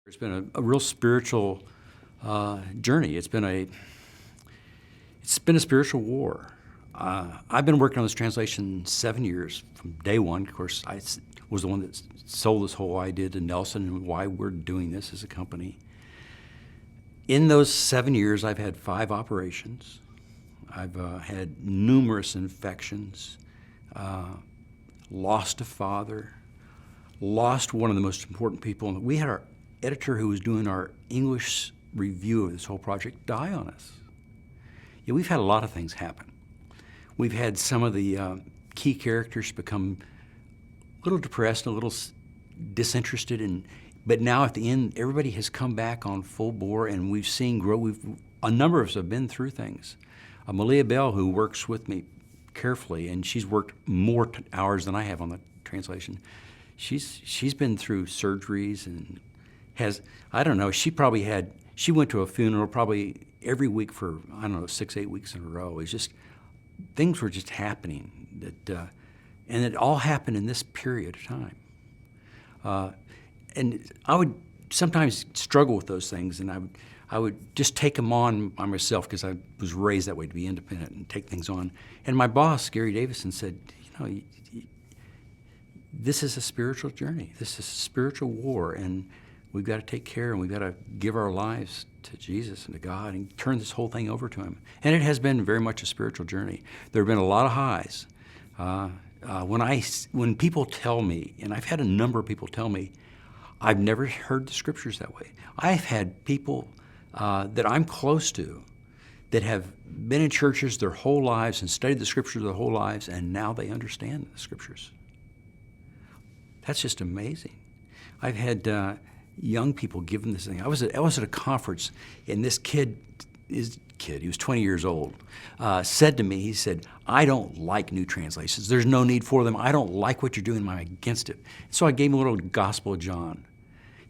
It's been a real spiritual journey. It's been a spiritual war. I've been working on this translation 7 years from day one. Of course, was the one that sold this whole idea to Nelson and why we're doing this as a company. In those 7 years, I've had 5 operations. I've had numerous infections, lost a father, lost one of the most important people. We had our editor who was doing our English review of this whole project die on us. Yeah, we've had a lot of things happen. We've had some of the key characters become a little depressed, a little disinterested, but now at the end, everybody has come back on full bore, and we've seen grow. A number of us have been through things. Malia Bell, who works with me carefully, and she's worked more hours than I have on the translation. She's been through surgeries and she went to a funeral probably every week for, 6-8 weeks in a row. It's just, things were just happening and it all happened in this period of time. And I would sometimes struggle with those things, and I would just take them on by myself because I was raised that way, to be independent and take things on. And my boss, Gary Davison, said, this is a spiritual journey. This is a spiritual war, and we've got to take care, and we've got to give our lives to Jesus and to God and turn this whole thing over to Him. And it has been very much a spiritual journey. There have been a lot of highs. When people tell me, and I've had a number of people tell me, I've never heard the Scriptures that way. I've had people that I'm close to that have been in churches their whole lives and studied the Scriptures their whole lives, and now they understand the Scriptures. That's just amazing. I've had young people give them this thing. I was at a conference, and this kid, he was 20 years old, said to me, he said, I don't like new translations. There's no need for them. I don't like what you're doing. I'm against it. So I gave him a little Gospel of John.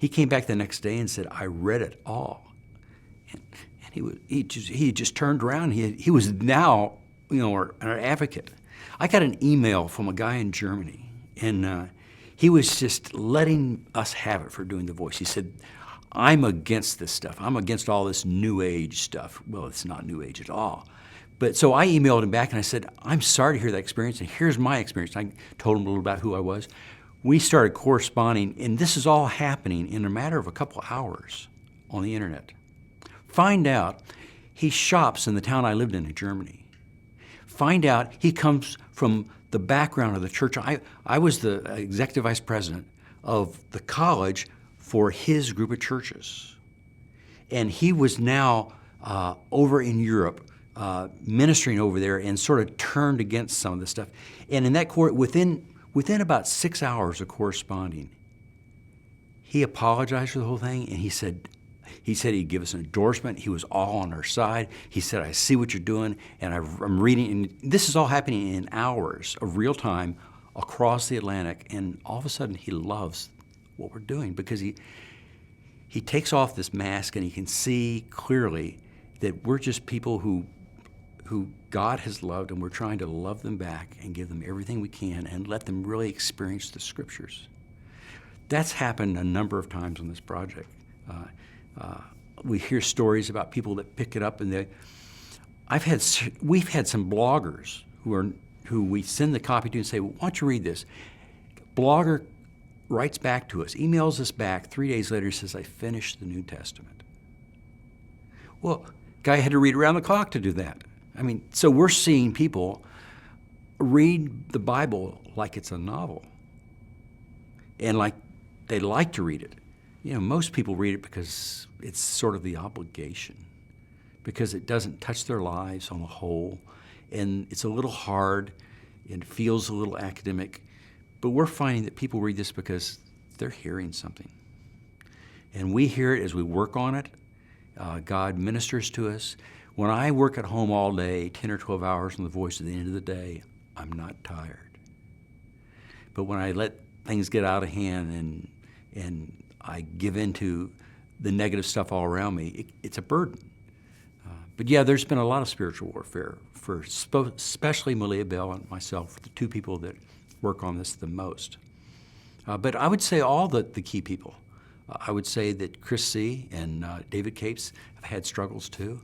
He came back the next day and said, I read it all. And he just turned around. He was now, an advocate. I got an email from a guy in Germany, and he was just letting us have it for doing the voice. He said, I'm against this stuff. I'm against all this New Age stuff. Well, it's not New Age at all. But so I emailed him back and I said, I'm sorry to hear that experience, and here's my experience. I told him a little about who I was. We started corresponding, and this is all happening in a matter of a couple hours on the internet. Find out he shops in the town I lived in Germany. Find out he comes from the background of the church. I was the executive vice president of the college for his group of churches. And he was now over in Europe, ministering over there, and sort of turned against some of this stuff. And in that court, within about 6 hours of corresponding, he apologized for the whole thing, and he said he'd give us an endorsement. He was all on our side. He said, I see what you're doing, and I'm reading. And this is all happening in hours of real time across the Atlantic, and all of a sudden he loves what we're doing because he takes off this mask and he can see clearly that we're just people who God has loved, and we're trying to love them back and give them everything we can and let them really experience the Scriptures. That's happened a number of times on this project. We hear stories about people that pick it up, and we've had some bloggers who we send the copy to and say, well, why don't you read this? Blogger writes back to us, emails us back 3 days later, says, I finished the New Testament. Well, guy had to read around the clock to do that. So we're seeing people read the Bible like it's a novel, and like they like to read it. Most people read it because it's sort of the obligation, because it doesn't touch their lives on the whole, and it's a little hard, and it feels a little academic. But we're finding that people read this because they're hearing something. And we hear it as we work on it. God ministers to us. When I work at home all day, 10 or 12 hours on the voice at the end of the day, I'm not tired. But when I let things get out of hand and I give into the negative stuff all around me, it's a burden. But yeah, there's been a lot of spiritual warfare for especially Malia Bell and myself, the two people that work on this the most. But I would say all the key people I would say that Chris C. and David Capes have had struggles too.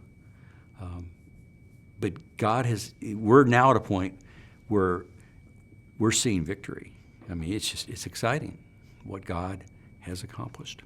But we're now at a point where we're seeing victory. I mean, it's exciting what God has accomplished.